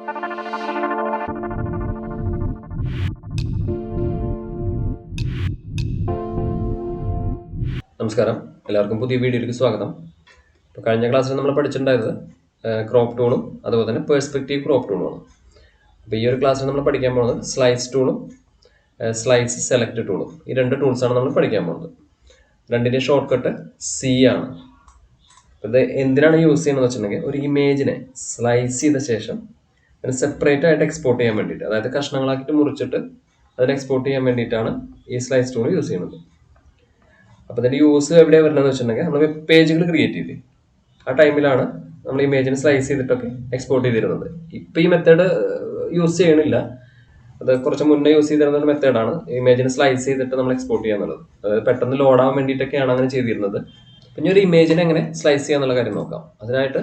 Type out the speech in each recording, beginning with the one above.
നമസ്കാരം, എല്ലാവർക്കും പുതിയ വീഡിയോയിലേക്ക് സ്വാഗതം. ഇപ്പോൾ കഴിഞ്ഞ ക്ലാസ്സിൽ നമ്മൾ പഠിച്ചിട്ടുണ്ടായത് ക്രോപ്പ് ടൂളും അതുപോലെ തന്നെ പെർസ്പെക്റ്റീവ് ക്രോപ്പ് ടൂളുമാണ്. അപ്പോൾ ഈ ഒരു ക്ലാസ്സിൽ നമ്മൾ പഠിക്കാൻ പോകുന്നത് സ്ലൈസ് ടൂളും സ്ലൈസ് സെലക്ട് ടൂളും. ഈ രണ്ട് ടൂൾസാണ് നമ്മൾ പഠിക്കാൻ പോകുന്നത്. രണ്ടിൻ്റെ ഷോർട്ട് കട്ട് സി ആണ്. ഇത് എന്തിനാണ് യൂസ് ചെയ്യുന്നത് വെച്ചിട്ടുണ്ടെങ്കിൽ ഒരു ഇമേജിനെ സ്ലൈസ് ചെയ്ത ശേഷം അതിന് സെപ്പറേറ്റ് ആയിട്ട് എക്സ്പോർട്ട് ചെയ്യാൻ വേണ്ടിയിട്ട്, അതായത് കഷ്ണങ്ങളാക്കിയിട്ട് മുറിച്ചിട്ട് അതിനെ എക്സ്പോർട്ട് ചെയ്യാൻ വേണ്ടിയിട്ടാണ് ഈ സ്ലൈസ് ടൂൾ യൂസ് ചെയ്യുന്നത്. അപ്പോൾ ഇതിൻ്റെ യൂസ് എവിടെയാണ് വരുന്നതെന്ന് വെച്ചിട്ടുണ്ടെങ്കിൽ നമ്മൾ വെബ് പേജുകൾ ക്രിയേറ്റ് ചെയ്ത് ആ ടൈമിലാണ് നമ്മൾ ഇമേജിന് സ്ലൈസ് ചെയ്തിട്ടൊക്കെ എക്സ്പോർട്ട് ചെയ്തിരുന്നത്. ഇപ്പോൾ ഈ മെത്തേഡ് യൂസ് ചെയ്യണില്ല. അത് കുറച്ച് മുന്നേ യൂസ് ചെയ്തിരുന്ന ഒരു മെത്തേഡാണ് ഇമേജിന് സ്ലൈസ് ചെയ്തിട്ട് നമ്മൾ എക്സ്പോർട്ട് ചെയ്യാന്നുള്ളത്. അതായത് പെട്ടെന്ന് ലോഡാവാൻ വേണ്ടിയിട്ടൊക്കെയാണ് അങ്ങനെ ചെയ്തിരുന്നത്. പിന്നെ ഒരു ഇമേജിനെ എങ്ങനെ സ്ലൈസ് ചെയ്യാന്നുള്ള കാര്യം നോക്കാം. അതിനായിട്ട്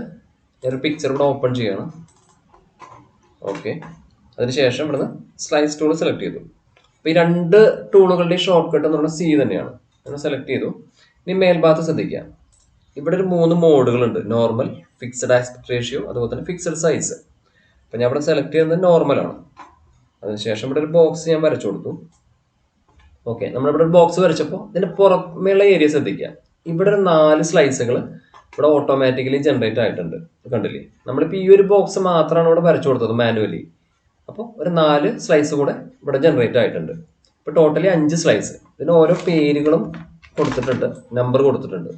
ഞാനൊരു പിക്ചർ ഇവിടെ ഓപ്പൺ ചെയ്യണം. ഓക്കെ, അതിനുശേഷം ഇവിടുന്ന് സ്ലൈസ് ടൂൾ സെലക്ട് ചെയ്തു. അപ്പോൾ ഈ രണ്ട് ടൂളുകളുടെ ഷോർട്ട് കട്ട് എന്ന് പറയുന്നത് സി തന്നെയാണ്. നമ്മൾ സെലക്ട് ചെയ്തു. ഇനി മേൽഭാഗത്ത് ശ്രദ്ധിക്കുക, ഇവിടെ ഒരു 3 മോഡുകളുണ്ട്: നോർമൽ, ഫിക്സഡ് ആസ്പെക്ട് റേഷ്യോ, അതുപോലെ തന്നെ ഫിക്സഡ് സൈസ്. അപ്പം ഞാൻ ഇവിടെ സെലക്ട് ചെയ്യുന്നത് നോർമലാണ്. അതിനുശേഷം ഇവിടെ ഒരു ബോക്സ് ഞാൻ വരച്ചു കൊടുത്തു. ഓക്കെ, നമ്മളിവിടെ ഒരു ബോക്സ് വരച്ചപ്പോൾ ഇതിൻ്റെ പുറമേയുള്ള ഏരിയ ശ്രദ്ധിക്കുക. ഇവിടെ ഒരു 4 സ്ലൈസുകൾ ഇവിടെ ഓട്ടോമാറ്റിക്കലി ജനറേറ്റ് ആയിട്ടുണ്ട്. കണ്ടില്ലേ? നമ്മളിപ്പോൾ ഈ ഒരു ബോക്സ് മാത്രമാണ് ഇവിടെ വരച്ചു കൊടുത്തത് മാനുവലി. അപ്പോൾ ഒരു 4 സ്ലൈസ് കൂടെ ഇവിടെ ജനറേറ്റ് ആയിട്ടുണ്ട്. ഇപ്പോൾ ടോട്ടലി 5 സ്ലൈസ്. ഇതിന് ഓരോ പേരുകളും കൊടുത്തിട്ടുണ്ട്, നമ്പർ കൊടുത്തിട്ടുണ്ട്.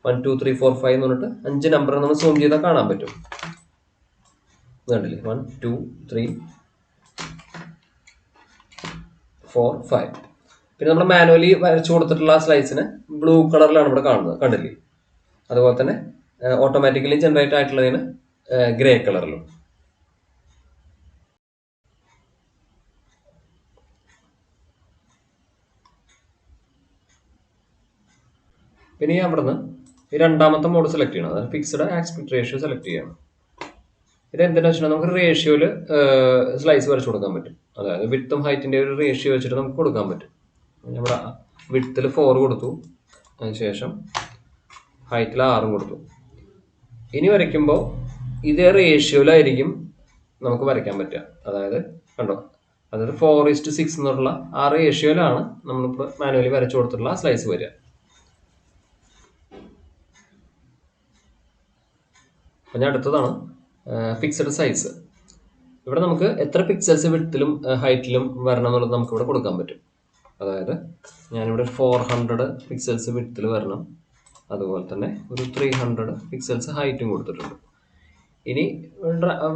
1 2 3 4 5 എന്ന് പറഞ്ഞിട്ട് 5 നമ്പർ നമ്മൾ സൂം ചെയ്താൽ കാണാൻ പറ്റും. കണ്ടില്ലേ? 1 2 3 4 5. പിന്നെ നമ്മൾ മാനുവലി വരച്ചു കൊടുത്തിട്ടുള്ള സ്ലൈസിന് ബ്ലൂ കളറിലാണ് ഇവിടെ കാണുന്നത്. കണ്ടില്ലേ? അതുപോലെ തന്നെ ഓട്ടോമാറ്റിക്കലി ജനറേറ്റ് ആയിട്ടുള്ളതിന് ഗ്രേ കളറിലും. പിന്നെ ഞാൻ ഇവിടുന്ന് ഈ രണ്ടാമത്തെ മോഡ് സെലക്ട് ചെയ്യണം. അതായത് ഫിക്സഡ് ആസ്പെക്ട് റേഷ്യോ സെലക്ട് ചെയ്യണം. ഇത് എന്തിനാ വെച്ചാൽ നമുക്ക് റേഷ്യോയിൽ സ്ലൈസ് വരച്ചു കൊടുക്കാൻ പറ്റും. അതായത് വിഡ്ത്തും ഹൈറ്റിൻ്റെ ഒരു റേഷ്യോ വെച്ചിട്ട് നമുക്ക് കൊടുക്കാൻ പറ്റും. നമ്മുടെ വിഡ്ത്തിൽ 4 കൊടുത്തു, അതിനുശേഷം ഹൈറ്റിൽ 6 കൊടുത്തു. ഇനി വരയ്ക്കുമ്പോൾ ഇതേ റേഷ്യോയിലായിരിക്കും നമുക്ക് വരയ്ക്കാൻ പറ്റുക. അതായത് കണ്ടോ, അതായത് 4:6 എന്നുള്ള ആ റേഷ്യോയിലാണ് നമ്മളിപ്പോൾ മാനുവലി വരച്ചു കൊടുത്തിട്ടുള്ള സ്ലൈസ് വരിക. പിന്നെ അടുത്തതാണ് ഫിക്സഡ് സൈസ്. ഇവിടെ നമുക്ക് എത്ര പിക്സൽസ് വിഡ്ത്തിലും ഹൈറ്റിലും വരണം എന്നുള്ളത് നമുക്ക് ഇവിടെ കൊടുക്കാൻ പറ്റും. അതായത് ഞാനിവിടെ 400 പിക്സൽസ് വിഡ്ത്തിൽ വരണം, അതുപോലെ തന്നെ ഒരു 300 പിക്സൽസ് ഹൈറ്റും കൊടുത്തിട്ടുണ്ട്. ഇനി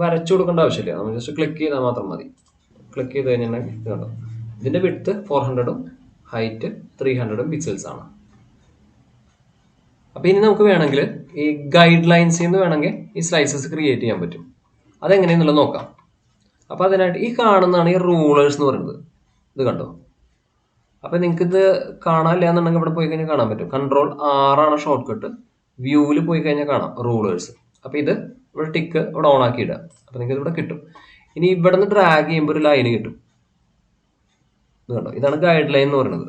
വരച്ചു കൊടുക്കേണ്ട ആവശ്യമില്ല, നമ്മൾ ജസ്റ്റ് ക്ലിക്ക് ചെയ്താൽ മാത്രം മതി. ക്ലിക്ക് ചെയ്ത് കഴിഞ്ഞിട്ടുണ്ടെങ്കിൽ ഇത് കണ്ടോ, ഇതിൻ്റെ വിഡ്ത്ത് 400ഉം ഹൈറ്റ് 300 പിക്സൽസ് ആണ്. അപ്പോൾ ഇനി നമുക്ക് വേണമെങ്കിൽ ഈ ഗൈഡ് ലൈൻസിൽ നിന്ന് വേണമെങ്കിൽ ഈ സ്ലൈസസ് ക്രിയേറ്റ് ചെയ്യാൻ പറ്റും. അതെങ്ങനെയെന്നുള്ളത് നോക്കാം. അപ്പോൾ അതിനായിട്ട് ഈ കാണുന്നതാണ് ഈ റൂളേഴ്സ് എന്ന് പറയുന്നത്. ഇത് കണ്ടോ? അപ്പോൾ നിങ്ങൾക്കിത് കാണാനില്ല എന്നുണ്ടെങ്കിൽ ഇവിടെ പോയി കഴിഞ്ഞാൽ കാണാൻ പറ്റും. Ctrl+R ആണ് ഷോർട്ട് കട്ട്. വ്യൂവിൽ പോയി കഴിഞ്ഞാൽ കാണാം റൂളേഴ്സ്. അപ്പോൾ ഇത് ഇവിടെ ടിക്ക് ഇവിടെ ഓൺ ആക്കി ഇടുക. അപ്പോൾ നിങ്ങൾക്ക് ഇവിടെ കിട്ടും. ഇനി ഇവിടെ നിന്ന് ഡ്രാഗ് ചെയ്യുമ്പോൾ ഒരു ലൈന് കിട്ടും. ഇത് കണ്ടോ? ഇതാണ് ഗൈഡ് ലൈൻ എന്ന് പറയുന്നത്.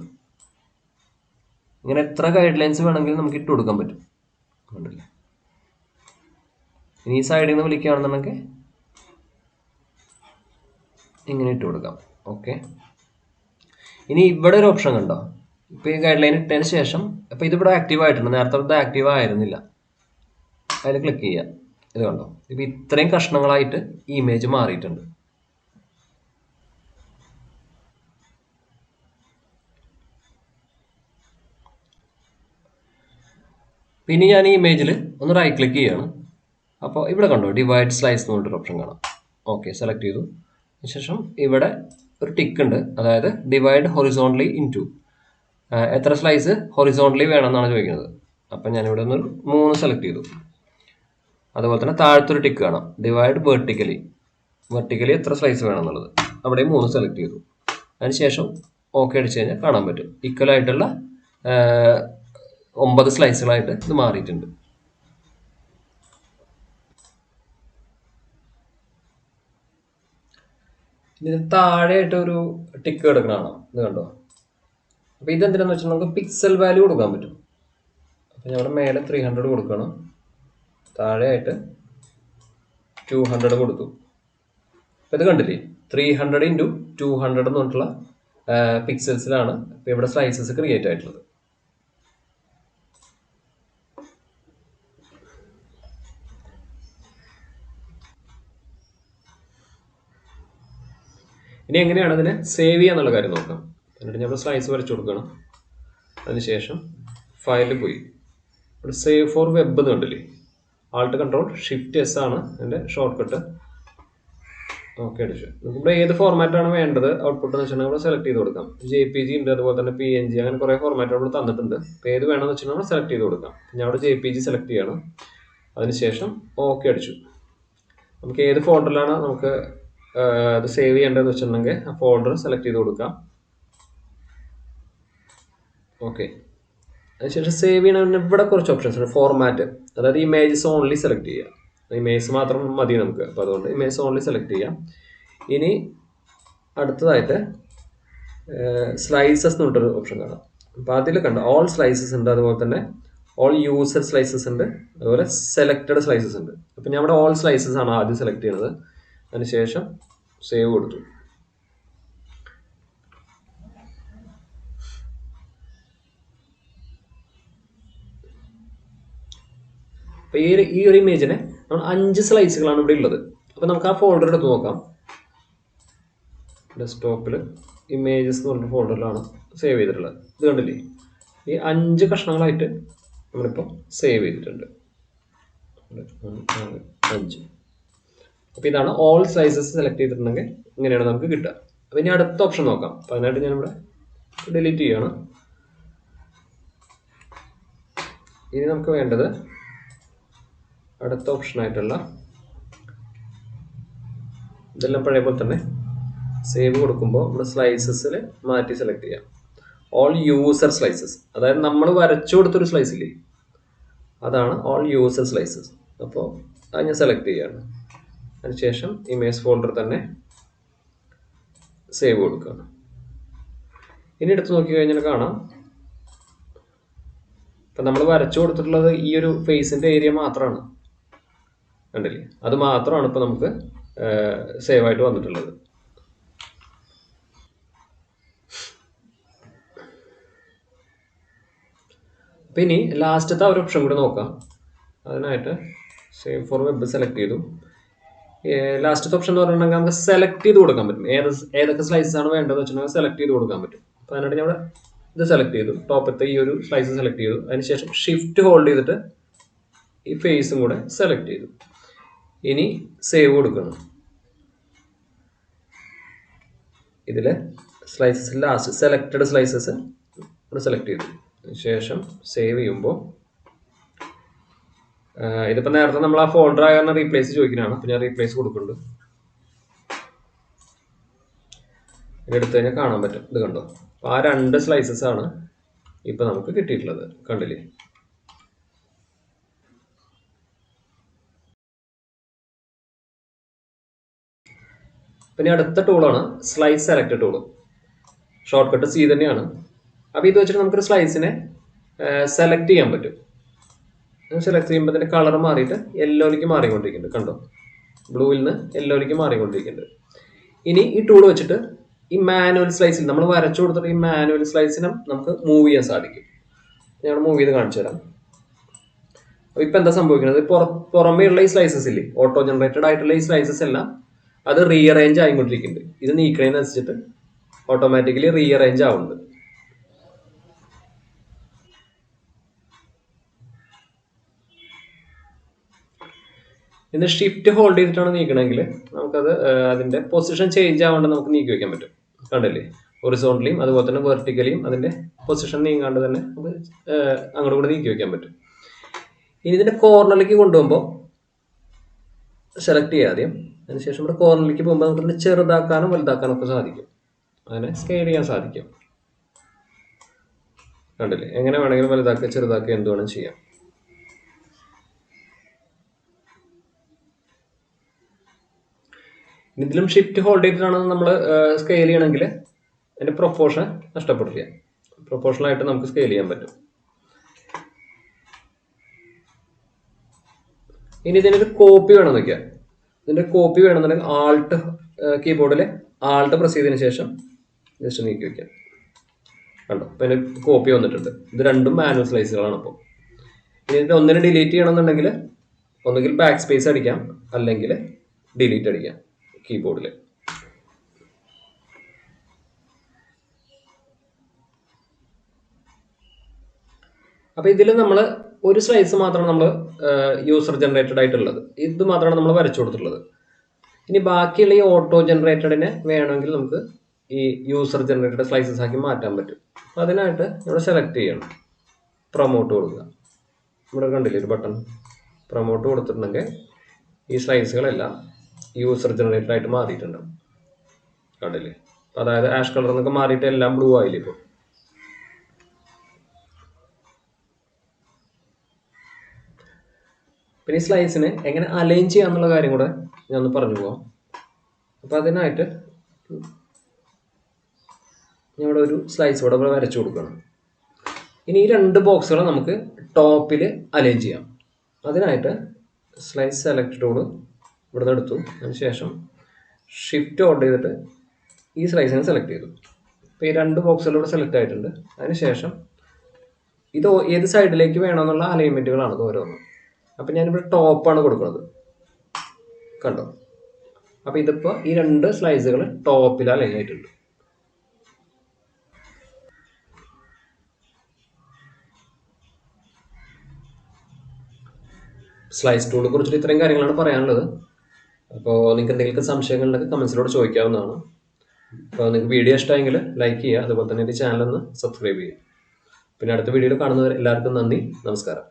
ഇങ്ങനെ എത്ര ഗൈഡ് ലൈൻസ് വേണമെങ്കിലും നമുക്ക് ഇട്ട് കൊടുക്കാൻ പറ്റും. കണ്ടില്ലേ? ഇനി ഈ സൈഡിൽ നിന്ന് വിളിക്കുകയാണെന്നുണ്ടെങ്കിൽ ഇങ്ങനെ ഇട്ട് കൊടുക്കാം. ഓക്കെ, ഇനി ഇവിടെ ഒരു ഓപ്ഷൻ കണ്ടോ? ഇപ്പോൾ ഈ ഗൈഡ് ലൈൻ ഇട്ടതിന് ശേഷം അപ്പോൾ ഇതിവിടെ ആക്റ്റീവ് ആയിട്ടുണ്ട്. നേരത്തെ ഇത് ആക്റ്റീവ് ആയിരുന്നില്ല. അതിൽ ക്ലിക്ക് ചെയ്യുക. ഇത് കണ്ടോ? ഇപ്പോൾ ഇത്രയും കഷ്ണങ്ങളായിട്ട് ഈ ഇമേജ് മാറിയിട്ടുണ്ട്. പിന്നെ ഞാൻ ഈ ഇമേജിൽ ഒന്ന് റൈറ്റ് ക്ലിക്ക് ചെയ്യുകയാണ്. അപ്പോൾ ഇവിടെ കണ്ടോ, ഡിവൈഡ് സ്ലൈസ് എന്ന് പറഞ്ഞിട്ടൊരു ഓപ്ഷൻ കാണാം. ഓക്കെ, സെലക്ട് ചെയ്തു. അതിനുശേഷം ഇവിടെ ഒരു ടിക്ക് ഉണ്ട്, അതായത് ഡിവൈഡ് ഹൊറിസോണ്ടലി ഇൻടു. എത്ര സ്ലൈസ് ഹൊറിസോണ്ടലി വേണമെന്നാണ് ചോദിക്കുന്നത്. അപ്പം ഞാനിവിടെ നിന്ന് 3 സെലക്ട് ചെയ്തു. അതുപോലെ തന്നെ താഴത്തൊരു ടിക്ക് കാണാം, ഡിവൈഡ് വെർട്ടിക്കലി. വെർട്ടിക്കലി എത്ര സ്ലൈസ് വേണമെന്നുള്ളത് അവിടെ 3 സെലക്ട് ചെയ്തു. അതിനുശേഷം ഓക്കെ അടിച്ചു കഴിഞ്ഞാൽ കാണാൻ പറ്റും ഈക്വലായിട്ടുള്ള 9 സ്ലൈസുകളായിട്ട് ഇത് മാറിയിട്ടുണ്ട്. ഇതിന് താഴെയായിട്ട് ഒരു ടിക്ക് കിടക്കണതാണ്. ഇത് കണ്ടോ? അപ്പോൾ ഇതെന്തിനാന്ന് വെച്ചാൽ നമുക്ക് പിക്സൽ വാല്യൂ കൊടുക്കാൻ പറ്റും. അപ്പോൾ ഞങ്ങളുടെ മേലെ 300 കൊടുക്കണം, താഴെയായിട്ട് 200 കൊടുത്തു. അപ്പോൾ ഇത് കണ്ടില്ലേ 300 ഇൻറ്റു 200 എന്ന് പറഞ്ഞിട്ടുള്ള പിക്സൽസിലാണ് ഇപ്പോൾ ഇവിടെ സ്ലൈസസ് ക്രിയേറ്റ് ആയിട്ടുള്ളത്. ഇനി എങ്ങനെയാണ് അതിനെ സേവ് ചെയ്യാന്നുള്ള കാര്യം നോക്കാം. എന്നിട്ട് നമ്മൾ സ്ലൈസ് വരച്ചു കൊടുക്കണം. അതിനുശേഷം ഫയലിൽ പോയി ഇവിടെ സേവ് ഫോർ വെബ് എന്ന് കണ്ടില്ലേ, ആൾട്ട് കൺട്രോൾ ഷിഫ്റ്റ് എസ് ആണ് എൻ്റെ ഷോർട്ട് കട്ട്. ഓക്കെ അടിച്ചു. ഇവിടെ ഏത് ഫോർമാറ്റാണ് വേണ്ടത് ഔട്ട്പുട്ട് എന്ന് വെച്ചിട്ടുണ്ടെങ്കിൽ നമ്മൾ സെലക്ട് ചെയ്ത് കൊടുക്കാം. JPG ഉണ്ട്, അതുപോലെ തന്നെ PNG, അങ്ങനെ കുറേ ഫോർമാറ്റ് നമ്മൾ തന്നിട്ടുണ്ട്. അപ്പോൾ ഏത് വേണമെന്ന് വെച്ചിട്ടുണ്ടെങ്കിൽ നമ്മൾ സെലക്ട് ചെയ്ത് കൊടുക്കാം. ഞാൻ അവിടെ JPG സെലക്ട് ചെയ്യണം. അതിനുശേഷം ഓക്കെ അടിച്ചു. നമുക്ക് ഏത് ഫോൾഡറിലാണ് നമുക്ക് അത് സേവ് ചെയ്യേണ്ടതെന്ന് വെച്ചിട്ടുണ്ടെങ്കിൽ ആ ഫോൾഡർ സെലക്ട് ചെയ്ത് കൊടുക്കാം. ഓക്കെ. അതിനുശേഷം സേവ് ചെയ്യണമെങ്കിൽ ഇവിടെ കുറച്ച് ഓപ്ഷൻസ് ഉണ്ട്. ഫോർമാറ്റ്, അതായത് ഇമേജസ് ഓൺലി സെലക്ട് ചെയ്യുക. ഇമേജ് മാത്രം മതി നമുക്ക്. അപ്പോൾ അതുകൊണ്ട് ഇമേജ് ഓൺലി സെലക്ട് ചെയ്യാം. ഇനി അടുത്തതായിട്ട് സ്ലൈസസ് എന്ന് പറഞ്ഞൊരു ഓപ്ഷൻ കാണാം. അപ്പോൾ അതിൽ കണ്ട ഓൾ സ്ലൈസസ് ഉണ്ട്, അതുപോലെ തന്നെ ഓൾ യൂസർ സ്ലൈസസ് ഉണ്ട്, അതുപോലെ സെലക്റ്റഡ് സ്ലൈസസ് ഉണ്ട്. അപ്പോൾ ഞാൻ ഇവിടെ ഓൾ സ്ലൈസസ് ആണ് ആദ്യം സെലക്ട് ചെയ്യുന്നത്. അതിനുശേഷം സേവ് കൊടുത്തു. അപ്പോൾ ഈ ഒരു ഇമേജിനെ നമ്മൾ 5 സ്ലൈസുകളാണ് ഇവിടെ ഉള്ളത്. അപ്പോൾ നമുക്ക് ആ ഫോൾഡർ എടുത്ത് നോക്കാം. ഡെസ്ക്ടോപ്പിൽ ഇമേജസ് എന്ന് പറഞ്ഞ ഫോൾഡറിലാണ് സേവ് ചെയ്തിട്ടുള്ളത്. ഇത് കണ്ടില്ലേ, ഈ 5 കഷ്ണങ്ങളായിട്ട് നമ്മളിപ്പോൾ സേവ് ചെയ്തിട്ടുണ്ട്. 5. അപ്പോൾ ഇതാണ് ഓൾ സ്ലൈസസ് സെലക്ട് ചെയ്തിട്ടുണ്ടെങ്കിൽ ഇങ്ങനെയാണ് നമുക്ക് കിട്ടുക. അപ്പോൾ ഇനി അടുത്ത ഓപ്ഷൻ നോക്കാം. അപ്പോൾ അതിനായിട്ട് ഞാനിവിടെ ഡിലീറ്റ് ചെയ്യാണ്. ഇനി നമുക്ക് വേണ്ടത് അടുത്ത ഓപ്ഷനായിട്ടുള്ള ഇതെല്ലാം പഴയ പോലെ തന്നെ സേവ് കൊടുക്കുമ്പോൾ നമ്മുടെ സ്ലൈസസിൽ മാറ്റി സെലക്ട് ചെയ്യാം. ഓൾ യൂസർ സ്ലൈസസ്, അതായത് നമ്മൾ വരച്ചു കൊടുത്തൊരു സ്ലൈസ് ഇല്ലേ, അതാണ് ഓൾ യൂസർ സ്ലൈസസ്. അപ്പോൾ അത് ഞാൻ സെലക്ട് ചെയ്യാണ്. അതിനുശേഷം ഇമേജ് ഫോൾഡർ തന്നെ സേവ് കൊടുക്കുകയാണ്. ഇനി എടുത്ത് നോക്കി കഴിഞ്ഞാൽ കാണാം, ഇപ്പം നമ്മൾ വരച്ചു കൊടുത്തിട്ടുള്ളത് ഈ ഒരു ഫേസിൻ്റെ ഏരിയ മാത്രമാണ്. കണ്ടില്ലേ, അത് മാത്രമാണ് ഇപ്പോൾ നമുക്ക് സേവ് ആയിട്ട് വന്നിട്ടുള്ളത്. അപ്പം ഇനി ലാസ്റ്റത്തെ ഒരു ഓപ്ഷൻ കൂടി നോക്കാം. അതിനായിട്ട് സേവ് ഫോർ വെബ് സെലക്ട് ചെയ്തു. ലാസ്റ്റത്തെ ഓപ്ഷൻ എന്ന് പറഞ്ഞിട്ടുണ്ടെങ്കിൽ നമുക്ക് സെലക്ട് ചെയ്ത് കൊടുക്കാൻ പറ്റും. ഏതൊക്കെ സ്ലൈസസ് ആണ് വേണ്ടതെന്ന് വെച്ചിട്ടുണ്ടെങ്കിൽ സെലക്ട് ചെയ്ത് കൊടുക്കാൻ പറ്റും. അപ്പോൾ അതിനായിട്ട് ഞാൻ ഇവിടെ ഇത് സെലക്ട് ചെയ്തു, ടോപ്പത്തെ ഈ ഒരു സ്ലൈസ് സെലക്ട് ചെയ്തു. അതിനുശേഷം ഷിഫ്റ്റ് ഹോൾഡ് ചെയ്തിട്ട് ഈ ഫേസും കൂടെ സെലക്ട് ചെയ്തു. ഇനി സേവ് കൊടുക്കണം. ഇതിൽ സ്ലൈസസ് ലാസ്റ്റ് സെലക്റ്റഡ് സ്ലൈസസ് ഇവിടെ സെലക്ട് ചെയ്തു. ശേഷം സേവ് ചെയ്യുമ്പോൾ ഇതിപ്പോൾ നേരത്തെ നമ്മൾ ആ ഫോൾഡർ ആയ കാരണം റീപ്ലേസ് ചോദിക്കുന്നതാണ്. അപ്പോൾ ഞാൻ റീപ്ലേസ് കൊടുക്കുന്നുണ്ട്. ഇതെടുത്ത് കഴിഞ്ഞാൽ കാണാൻ പറ്റും. ഇത് കണ്ടോ, അപ്പോൾ ആ 2 സ്ലൈസസ് ആണ് ഇപ്പോൾ നമുക്ക് കിട്ടിയിട്ടുള്ളത്. കണ്ടില്ലേ. പിന്നെ അടുത്ത ടൂളാണ് slice select tool. Shortcut C തന്നെയാണ്. അപ്പോൾ ഇത് വെച്ചിട്ട് നമുക്കൊരു സ്ലൈസിനെ സെലക്ട് ചെയ്യാൻ പറ്റും. സെലക്ട് ചെയ്യുമ്പോൾ അതിൻ്റെ കളർ മാറിയിട്ട് യെല്ലോയിലേക്ക് മാറിക്കൊണ്ടിരിക്കുന്നുണ്ട്. കണ്ടോ, ബ്ലൂവിൽ നിന്ന് യെല്ലോയിലേക്ക് മാറിക്കൊണ്ടിരിക്കുന്നുണ്ട്. ഇനി ഈ ടൂൾ വെച്ചിട്ട് ഈ മാനുവൽ സ്ലൈസിൽ നമ്മൾ വരച്ചു കൊടുത്തിട്ട് ഈ മാനുവൽ സ്ലൈസിനെ നമുക്ക് മൂവ് ചെയ്യാൻ സാധിക്കും. ഞാൻ മൂവ് ചെയ്ത് കാണിച്ചു തരാം. അപ്പോൾ ഇപ്പം എന്താ സംഭവിക്കുന്നത്, പുറമേയുള്ള ഈ സ്ലൈസസ് ഇല്ലേ, ഓട്ടോ ജനറേറ്റഡ് ആയിട്ടുള്ള ഈ സ്ലൈസസ് എല്ലാം അത് റീഅറേഞ്ച് ആയിക്കൊണ്ടിരിക്കുന്നുണ്ട്. ഇത് നീക്കണതിനനുസരിച്ചിട്ട് ഓട്ടോമാറ്റിക്കലി റീഅറേഞ്ച് ആവുന്നുണ്ട്. ഇത് ഷിഫ്റ്റ് ഹോൾഡ് ചെയ്തിട്ടാണ് നീക്കണമെങ്കിൽ നമുക്കത് അതിൻ്റെ പൊസിഷൻ ചേഞ്ച് ആവാണ്ട് നമുക്ക് നീക്കി വയ്ക്കാൻ പറ്റും. കണ്ടില്ലേ, ഹൊറിസോണ്ടലിയും അതുപോലെ തന്നെ വെർട്ടിക്കലിയും അതിൻ്റെ പൊസിഷൻ നീങ്ങാണ്ട് തന്നെ നമുക്ക് അങ്ങോട്ട് കൂടെ നീക്കി വയ്ക്കാൻ പറ്റും. ഇനി ഇതിൻ്റെ കോർണറിലേക്ക് കൊണ്ടുപോകുമ്പോൾ സെലക്ട് ചെയ്യുക ആദ്യം. അതിനുശേഷം ഇവിടെ കോർണറിലേക്ക് പോകുമ്പോൾ നമുക്ക് ചെറുതാക്കാനും വലുതാക്കാനും ഒക്കെ സാധിക്കും. അങ്ങനെ സ്കെയിൽ ചെയ്യാൻ സാധിക്കും. കണ്ടില്ലേ, എങ്ങനെ വേണമെങ്കിലും വലുതാക്കുക ചെറുതാക്കുക എന്ത് വേണം ചെയ്യാം. ഇതിലും ഷിഫ്റ്റ് ഹോൾഡ് ചെയ്തിട്ടാണ് നമ്മൾ സ്കെയിൽ ചെയ്യണമെങ്കിൽ അതിൻ്റെ പ്രൊപ്പോർഷൻ നഷ്ടപ്പെടില്ല. പ്രൊപ്പോർഷനായിട്ട് നമുക്ക് സ്കെയിൽ ചെയ്യാൻ പറ്റും. ഇനി ഇതിനൊരു കോപ്പി വേണം നോക്കിയാൽ ഇതിൻ്റെ കോപ്പി വേണമെന്നുണ്ടെങ്കിൽ ആൾട്ട് കീബോർഡിൽ ആൾട്ട് പ്രസ് ചെയ്തതിന് ശേഷം ജസ്റ്റ് നീക്കി വയ്ക്കാം. കണ്ടോ, അപ്പോൾ അതിൻ്റെ കോപ്പി വന്നിട്ടുണ്ട്. ഇത് രണ്ടും മാനുവൽ സ്ലൈസുകളാണ്. അപ്പോൾ ഇതിൻ്റെ ഒന്നിനെ ഡിലീറ്റ് ചെയ്യണമെന്നുണ്ടെങ്കിൽ ഒന്നുകിൽ ബാക്ക് സ്പേസ് അടിക്കാം, അല്ലെങ്കിൽ ഡിലീറ്റ് അടിക്കാം കീബോർഡിൽ. അപ്പോൾ ഇതിൽ നമ്മൾ ഒരു സ്ലൈസ് മാത്രമാണ് നമ്മൾ യൂസർ ജനറേറ്റഡ് ആയിട്ടുള്ളത്. ഇത് മാത്രമാണ് നമ്മൾ വരച്ചു കൊടുത്തിട്ടുള്ളത്. ഇനി ബാക്കിയുള്ള ഈ ഓട്ടോ ജനറേറ്റഡിനെ വേണമെങ്കിൽ നമുക്ക് ഈ യൂസർ ജനറേറ്റഡ് സ്ലൈസസ് ആക്കി മാറ്റാൻ പറ്റും. അപ്പോൾ അതിനായിട്ട് ഇവിടെ സെലക്ട് ചെയ്യണം, പ്രൊമോട്ട് കൊടുക്കുക. ഇവിടെ കണ്ടില്ലേ ഒരു ബട്ടൺ, പ്രൊമോട്ട് കൊടുത്തിട്ടുണ്ടെങ്കിൽ ഈ സ്ലൈസുകളെല്ലാം യൂസർ ജനറേറ്റഡ് ആയിട്ട് മാറിയിട്ടുണ്ടാവും. കണ്ടില്ലേ, അതായത് ആഷ് കളർ എന്നൊക്കെ മാറിയിട്ട് എല്ലാം ബ്ലൂ ആയില്ലേ. ഇപ്പോൾ പിന്നെ ഈ സ്ലൈസിനെ എങ്ങനെ അലൈൻ ചെയ്യാന്നുള്ള കാര്യം കൂടെ ഞാൻ ഒന്ന് പറഞ്ഞു പോകാം. അപ്പോൾ അതിനായിട്ട് ഞാൻ ഇവിടെ ഒരു സ്ലൈസ് ഇവിടെ വരച്ചു കൊടുക്കണം. ഇനി ഈ രണ്ട് ബോക്സുകൾ നമുക്ക് ടോപ്പിൽ അലൈൻ ചെയ്യാം. അതിനായിട്ട് സ്ലൈസ് സെലക്ട് ടൂൾ ഇവിടെ നിന്ന് എടുത്തു. അതിനുശേഷം ഷിഫ്റ്റ് ഹോൾഡ് ചെയ്തിട്ട് ഈ സ്ലൈസിനെ സെലക്ട് ചെയ്തു. അപ്പോൾ ഈ രണ്ട് ബോക്സുകൾ ഇവിടെ സെലക്ട് ആയിട്ടുണ്ട്. അതിനുശേഷം ഇത് ഏത് സൈഡിലേക്ക് വേണമെന്നുള്ള അലൈൻമെൻറ്റുകളാണ് ഇത് ഓരോന്നും. അപ്പം ഞാനിവിടെ ടോപ്പാണ് കൊടുക്കുന്നത്, കണ്ടോ. അപ്പോൾ ഇതിപ്പോൾ ഈ രണ്ട് സ്ലൈസുകൾ ടോപ്പിൽ അലൈൻ ആയിട്ടുണ്ട്. സ്ലൈസ് ടൂളിനെ കുറിച്ചിട്ട് ഇത്രയും കാര്യങ്ങളാണ് പറയാനുള്ളത്. അപ്പോൾ നിങ്ങൾക്ക് എന്തെങ്കിലും സംശയങ്ങളുണ്ടെങ്കിൽ കമൻസിലൂടെ ചോദിക്കാവുന്നതാണ്. അപ്പോൾ നിങ്ങൾക്ക് വീഡിയോ ഇഷ്ടമെങ്കിൽ ലൈക്ക് ചെയ്യുക, അതുപോലെ തന്നെ എൻ്റെ ചാനൽ ഒന്ന് സബ്സ്ക്രൈബ് ചെയ്യുക. പിന്നെ അടുത്ത വീഡിയോയിൽ കാണുന്നവർ എല്ലാവർക്കും നന്ദി, നമസ്കാരം.